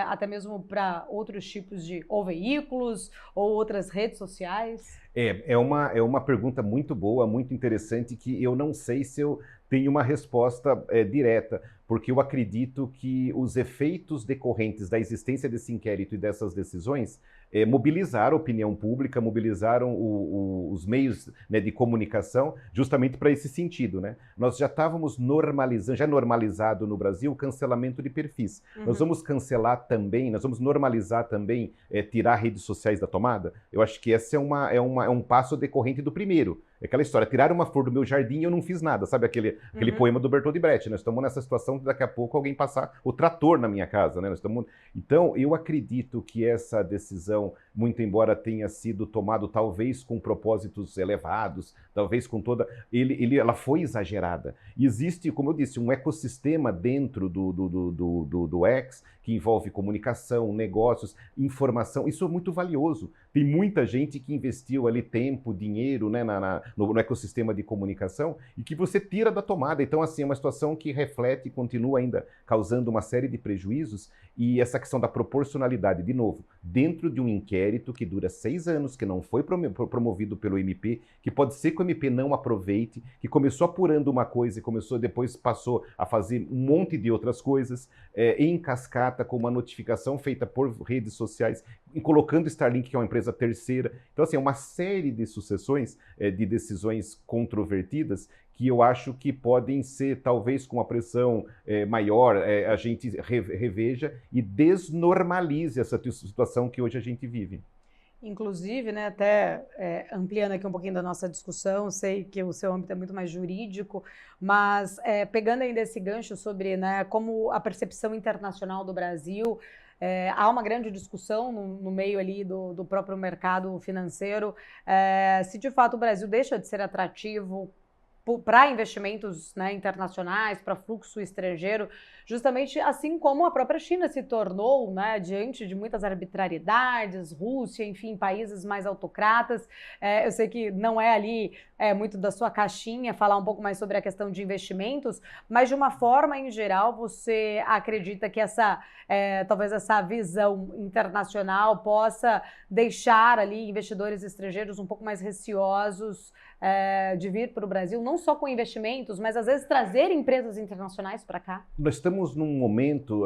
até mesmo para outros tipos de ou veículos ou outras redes sociais? É uma pergunta muito boa, muito interessante, que eu não sei se eu tenho uma resposta direta, porque eu acredito que os efeitos decorrentes da existência desse inquérito e dessas decisões mobilizaram a opinião pública, mobilizaram os meios, né, de comunicação justamente para esse sentido, né? Nós já estávamos normalizado no Brasil o cancelamento de perfis. Nós vamos cancelar também, nós vamos normalizar também tirar redes sociais da tomada? Eu acho que esse é um passo decorrente do primeiro. É aquela história, tiraram uma flor do meu jardim e eu não fiz nada, sabe aquele poema do Bertold Brecht, nós estamos nessa situação de daqui a pouco alguém passar o trator na minha casa, né? Então, eu acredito que essa decisão, muito embora tenha sido tomada talvez com propósitos elevados, talvez com toda... ela foi exagerada. E existe, como eu disse, um ecossistema dentro do X, que envolve comunicação, negócios, informação. Isso é muito valioso. Tem muita gente que investiu ali tempo, dinheiro, né, no ecossistema de comunicação e que você tira da tomada. Então, assim, é uma situação que reflete e continua ainda causando uma série de prejuízos. E essa questão da proporcionalidade, de novo, dentro de um inquérito que dura 6 anos, que não foi promovido pelo MP, que pode ser que o MP não aproveite, que começou apurando uma coisa e depois passou a fazer um monte de outras coisas, em cascata, com uma notificação feita por redes sociais, e colocando Starlink, que é uma empresa terceira. Então, assim, é uma série de sucessões de decisões controvertidas que eu acho que podem ser, talvez com uma pressão maior, a gente reveja e desnormalize essa situação que hoje a gente vive. Inclusive, né, até ampliando aqui um pouquinho da nossa discussão, sei que o seu âmbito é muito mais jurídico, mas pegando ainda esse gancho sobre, né, como a percepção internacional do Brasil, há uma grande discussão no meio ali do próprio mercado financeiro, se de fato o Brasil deixa de ser atrativo para investimentos, né, internacionais, para fluxo estrangeiro, justamente assim como a própria China se tornou, né, diante de muitas arbitrariedades, Rússia, enfim, países mais autocratas. Eu sei que não é ali muito da sua caixinha falar um pouco mais sobre a questão de investimentos, mas de uma forma em geral, você acredita que talvez essa visão internacional possa deixar ali investidores estrangeiros um pouco mais receosos de vir para o Brasil, não só com investimentos, mas às vezes trazer empresas internacionais para cá? Nós estamos num momento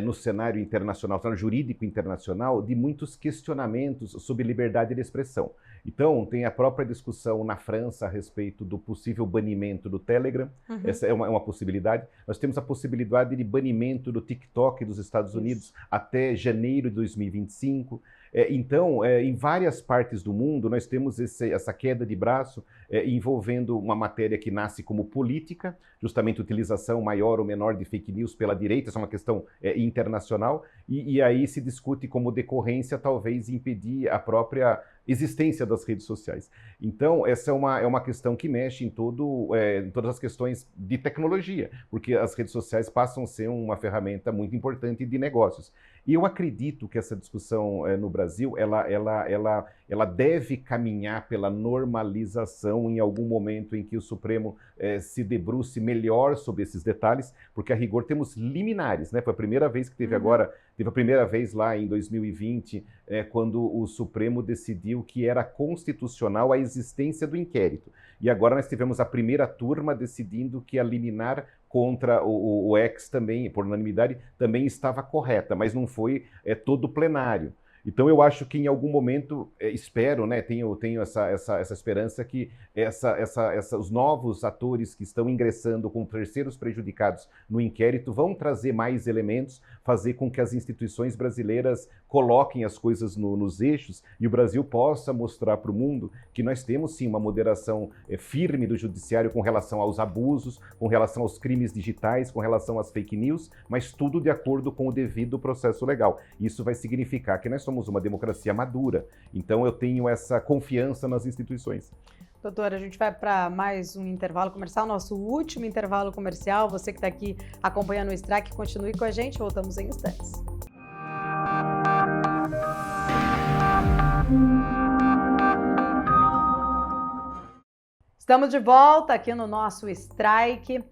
no cenário internacional, no cenário jurídico internacional, de muitos questionamentos sobre liberdade de expressão. Então, tem a própria discussão na França a respeito do possível banimento do Telegram. Essa é uma possibilidade. Nós temos a possibilidade de banimento do TikTok dos Estados Unidos até janeiro de 2025. Então, em várias partes do mundo, nós temos essa queda de braço envolvendo uma matéria que nasce como política, justamente utilização maior ou menor de fake news pela direita, essa é uma questão internacional, e aí se discute como decorrência, talvez, impedir a própria existência das redes sociais. Então, essa é uma questão que mexe em todas as questões de tecnologia, porque as redes sociais passam a ser uma ferramenta muito importante de negócios. E eu acredito que essa discussão no Brasil, ela deve caminhar pela normalização em algum momento em que o Supremo se debruce melhor sobre esses detalhes, porque a rigor temos liminares, né? Foi a primeira vez que teve agora, teve a primeira vez lá em 2020, quando o Supremo decidiu que era constitucional a existência do inquérito. E agora nós tivemos a primeira turma decidindo que a liminar contra o X também, por unanimidade, também estava correta, mas não foi todo plenário. Então eu acho que em algum momento, espero, né, tenho essa esperança que os novos atores que estão ingressando como terceiros prejudicados no inquérito vão trazer mais elementos, fazer com que as instituições brasileiras coloquem as coisas nos eixos e o Brasil possa mostrar para o mundo que nós temos sim uma moderação firme do judiciário com relação aos abusos, com relação aos crimes digitais, com relação às fake news, mas tudo de acordo com o devido processo legal. Isso vai significar que nós somos uma democracia madura. Então eu tenho essa confiança nas instituições. Doutora, a gente vai para mais um intervalo comercial, nosso último intervalo comercial. Você que está aqui acompanhando o Strike, continue com a gente, voltamos em instantes. Estamos de volta aqui no nosso Strike.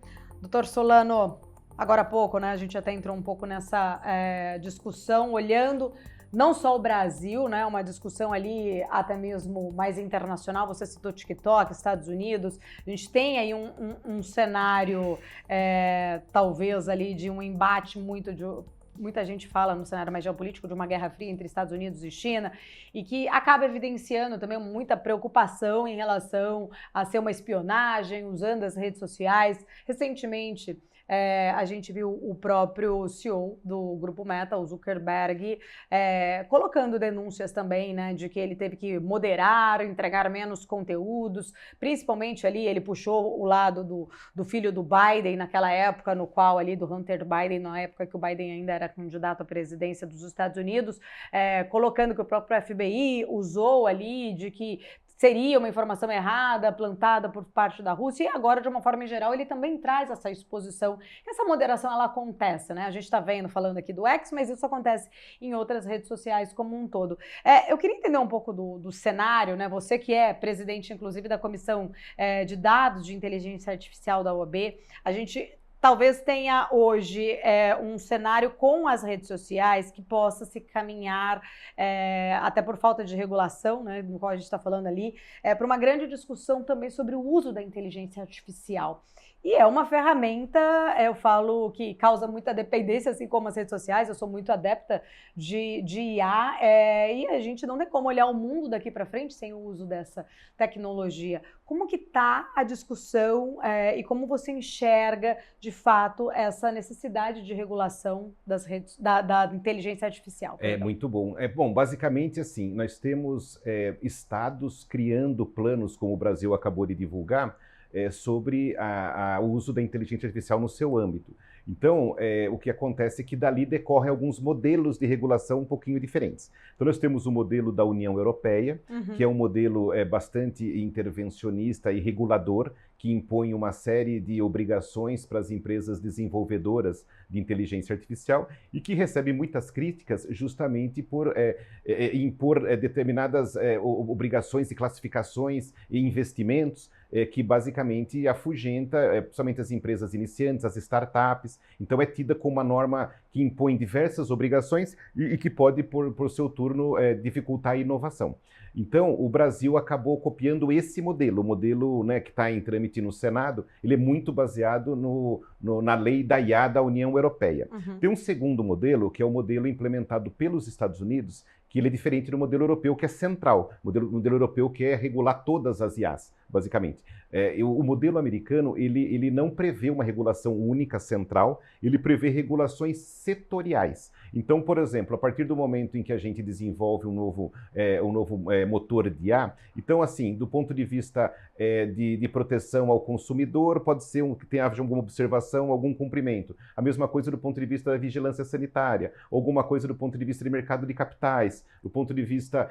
Doutor Solano, agora há pouco, né, a gente até entrou um pouco nessa discussão, olhando não só o Brasil, né, uma discussão ali até mesmo mais internacional, você citou TikTok, Estados Unidos, a gente tem aí um cenário, talvez ali de um embate muita gente fala no cenário mais geopolítico de uma guerra fria entre Estados Unidos e China, e que acaba evidenciando também muita preocupação em relação a ser uma espionagem, usando as redes sociais. Recentemente, A gente viu o próprio CEO do Grupo Meta, o Zuckerberg, colocando denúncias também, né, de que ele teve que moderar, entregar menos conteúdos, principalmente ali ele puxou o lado do filho do Biden naquela época, no qual ali do Hunter Biden, na época que o Biden ainda era candidato à presidência dos Estados Unidos, colocando que o próprio FBI usou ali de que seria uma informação errada, plantada por parte da Rússia, e agora, de uma forma geral, ele também traz essa exposição, essa moderação, ela acontece, né? A gente está vendo, falando aqui do X, mas isso acontece em outras redes sociais como um todo. Eu queria entender um pouco do cenário, né? Você que é presidente, inclusive, da Comissão de Dados de Inteligência Artificial da OAB, a gente talvez tenha hoje um cenário com as redes sociais que possa se caminhar, até por falta de regulação, né, no qual a gente está falando ali, para uma grande discussão também sobre o uso da inteligência artificial. E é uma ferramenta, eu falo, que causa muita dependência, assim como as redes sociais. Eu sou muito adepta de IA, e a gente não tem como olhar o mundo daqui para frente sem o uso dessa tecnologia. Como que está a discussão e como você enxerga, de fato, essa necessidade de regulação das redes, da inteligência artificial? Muito bom. Bom, basicamente assim, nós temos estados criando planos, como o Brasil acabou de divulgar, sobre o uso da inteligência artificial no seu âmbito. Então, o que acontece é que dali decorrem alguns modelos de regulação um pouquinho diferentes. Então, nós temos o modelo da União Europeia, que é um modelo bastante intervencionista e regulador, que impõe uma série de obrigações para as empresas desenvolvedoras de inteligência artificial e que recebe muitas críticas justamente por impor determinadas obrigações e classificações e investimentos que basicamente afugenta principalmente as empresas iniciantes, as startups. Então é tida como uma norma que impõe diversas obrigações e que pode, por seu turno, dificultar a inovação. Então, o Brasil acabou copiando esse modelo, o modelo, né, que está em trâmite no Senado. Ele é muito baseado na lei da IA da União Europeia. Tem um segundo modelo, que é o modelo implementado pelos Estados Unidos, que ele é diferente do modelo europeu, que é central. O modelo europeu quer regular todas as IAs, basicamente. O modelo americano, ele não prevê uma regulação única, central, ele prevê regulações setoriais. Então, por exemplo, a partir do momento em que a gente desenvolve um novo motor de IA, então, assim, do ponto de vista de proteção ao consumidor, pode ser que tenha alguma observação, algum cumprimento. A mesma coisa do ponto de vista da vigilância sanitária, alguma coisa do ponto de vista de mercado de capitais, do ponto de vista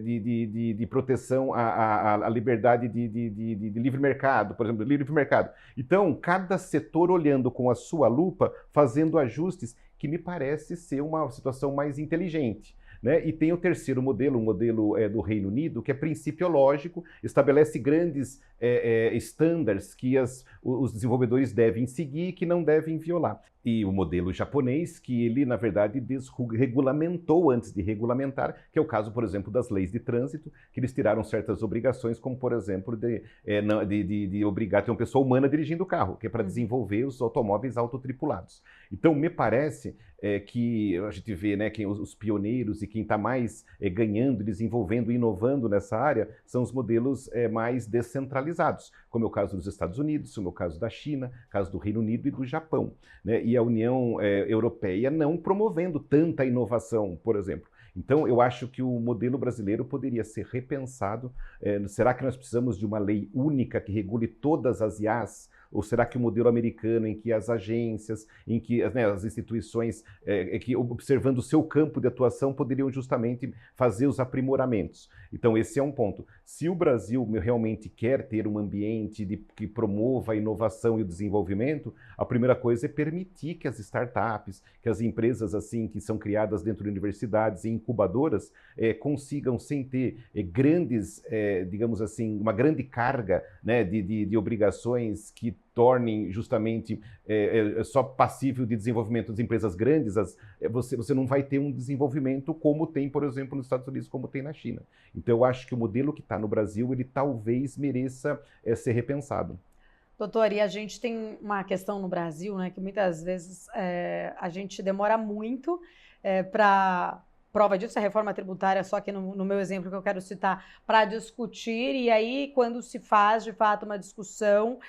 de proteção à liberdade de livre mercado, por exemplo, livre mercado. Então, cada setor olhando com a sua lupa, fazendo ajustes, que me parece ser uma situação mais inteligente. Né? E tem o terceiro modelo, o modelo do Reino Unido, que é principiológico, estabelece grandes estándares que os desenvolvedores devem seguir e que não devem violar. E o modelo japonês, que ele, na verdade, desregulamentou antes de regulamentar, que é o caso, por exemplo, das leis de trânsito, que eles tiraram certas obrigações, como, por exemplo, de obrigar a ter uma pessoa humana dirigindo o carro, que é para desenvolver os automóveis autotripulados. Então, me parece que a gente vê, né, que os pioneiros e quem está mais ganhando, desenvolvendo e inovando nessa área são os modelos mais descentralizados, como é o caso dos Estados Unidos, como é o caso da China, caso do Reino Unido e do Japão, né? E a União Europeia não promovendo tanta inovação, por exemplo. Então, eu acho que o modelo brasileiro poderia ser repensado. Será que nós precisamos de uma lei única que regule todas as IAs? Ou será que o modelo americano, em que as agências, em que as instituições, que observando o seu campo de atuação, poderiam justamente fazer os aprimoramentos? Então, esse é um ponto. Se o Brasil realmente quer ter um ambiente que promova a inovação e o desenvolvimento, a primeira coisa é permitir que as startups, que as empresas assim que são criadas dentro de universidades e incubadoras, consigam, sem ter grandes, digamos assim, uma grande carga, né, de obrigações que tornem justamente só passível de desenvolvimento das empresas grandes, você não vai ter um desenvolvimento como tem, por exemplo, nos Estados Unidos, como tem na China. Então, eu acho que o modelo que está no Brasil, ele talvez mereça ser repensado. Doutor, e a gente tem uma questão no Brasil, né, que muitas vezes a gente demora muito para prova disso, a reforma tributária, só que no meu exemplo que eu quero citar, para discutir, e aí quando se faz de fato uma discussão,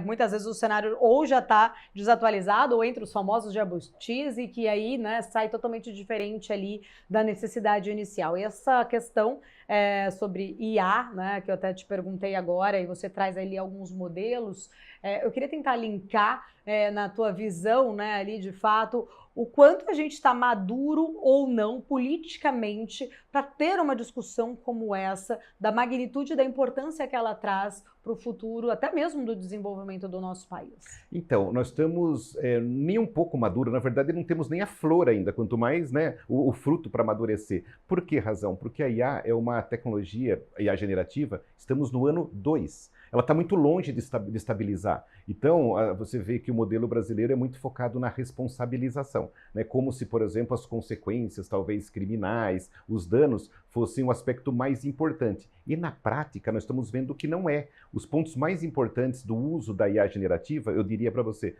muitas vezes o cenário ou já está desatualizado, ou entre os famosos jabutis, e que aí, né, sai totalmente diferente ali da necessidade inicial. E essa questão sobre IA, né, que eu até te perguntei agora, e você traz ali alguns modelos, eu queria tentar linkar na tua visão, né, ali de fato, o quanto a gente está maduro ou não politicamente para ter uma discussão como essa, da magnitude e da importância que ela traz para o futuro, até mesmo do desenvolvimento do nosso país. Então, nós estamos nem um pouco maduros, na verdade não temos nem a flor ainda, quanto mais, né, o fruto para amadurecer. Por que razão? Porque a IA é uma tecnologia, a IA generativa, estamos no ano 2. Ela está muito longe de estabilizar. Então, você vê que o modelo brasileiro é muito focado na responsabilização, né? Como se, por exemplo, as consequências, talvez criminais, os danos, fossem um aspecto mais importante. E na prática, nós estamos vendo que não é. Os pontos mais importantes do uso da IA generativa, eu diria para você,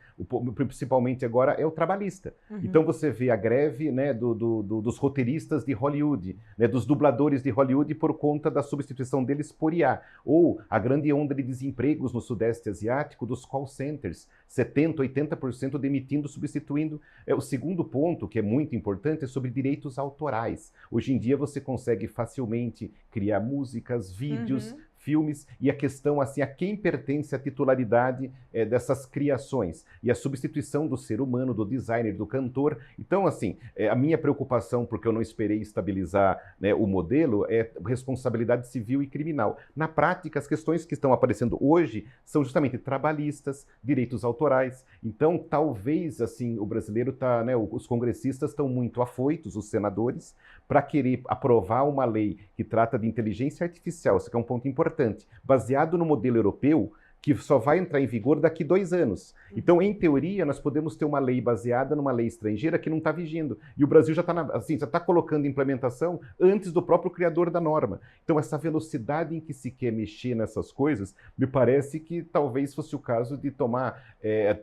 principalmente agora, é o trabalhista. Uhum. Então, você vê a greve, né, dos roteiristas de Hollywood, né, dos dubladores de Hollywood por conta da substituição deles por IA. Ou a grande onda de desempregos no Sudeste Asiático dos call centers, 70%, 80% demitindo, substituindo. O segundo ponto, que é muito importante, é sobre direitos autorais. Hoje em dia você consegue facilmente criar músicas, vídeos, filmes, e a questão, assim, a quem pertence a titularidade dessas criações, e a substituição do ser humano, do designer, do cantor. Então, assim, a minha preocupação, porque eu não esperei estabilizar, né, o modelo, é responsabilidade civil e criminal. Na prática, as questões que estão aparecendo hoje são justamente trabalhistas, direitos autorais. Então, talvez, assim, o brasileiro está, né, os congressistas estão muito afoitos, os senadores, para querer aprovar uma lei que trata de inteligência artificial, isso que é um ponto importante, baseado no modelo europeu, que só vai entrar em vigor daqui 2 anos. Então, em teoria, nós podemos ter uma lei baseada numa lei estrangeira que não está vigindo. E o Brasil já está assim, já está colocando implementação antes do próprio criador da norma. Então, essa velocidade em que se quer mexer nessas coisas, me parece que talvez fosse o caso de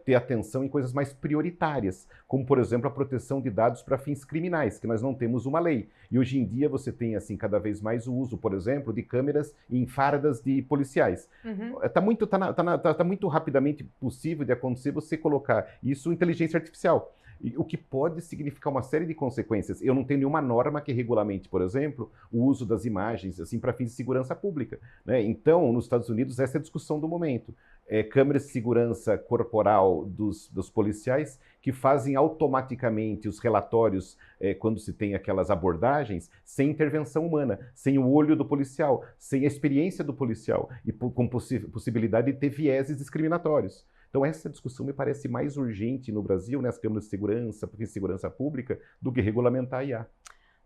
ter atenção em coisas mais prioritárias, como, por exemplo, a proteção de dados para fins criminais, que nós não temos uma lei. E hoje em dia você tem, assim, cada vez mais o uso, por exemplo, de câmeras em fardas de policiais. Tá muito rapidamente possível de acontecer você colocar isso em inteligência artificial, o que pode significar uma série de consequências. Eu não tenho nenhuma norma que regulamente, por exemplo, o uso das imagens assim, para fins de segurança pública, né? Então, nos Estados Unidos, essa é a discussão do momento. Câmeras de segurança corporal dos policiais que fazem automaticamente os relatórios quando se tem aquelas abordagens sem intervenção humana, sem o olho do policial, sem a experiência do policial e com possibilidade de ter vieses discriminatórios. Então essa discussão me parece mais urgente no Brasil, nas câmaras de segurança pública, do que regulamentar a IA.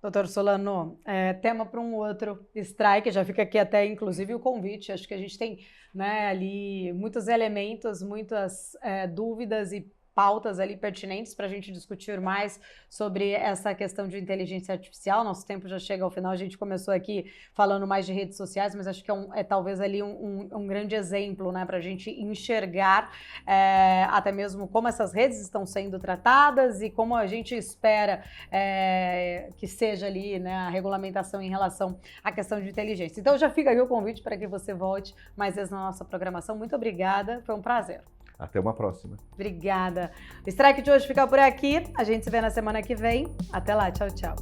Doutor Solano, tema para um outro strike, já fica aqui até inclusive o convite, acho que a gente tem, né, ali muitos elementos, muitas dúvidas e pautas ali pertinentes para a gente discutir mais sobre essa questão de inteligência artificial. Nosso tempo já chega ao final, a gente começou aqui falando mais de redes sociais, mas acho que é talvez ali um grande exemplo, né, para a gente enxergar até mesmo como essas redes estão sendo tratadas e como a gente espera que seja ali, né, a regulamentação em relação à questão de inteligência. Então já fica aí o convite para que você volte mais vezes na nossa programação. Muito obrigada, foi um prazer. Até uma próxima. Obrigada. O Strike de hoje fica por aqui. A gente se vê na semana que vem. Até lá. Tchau, tchau.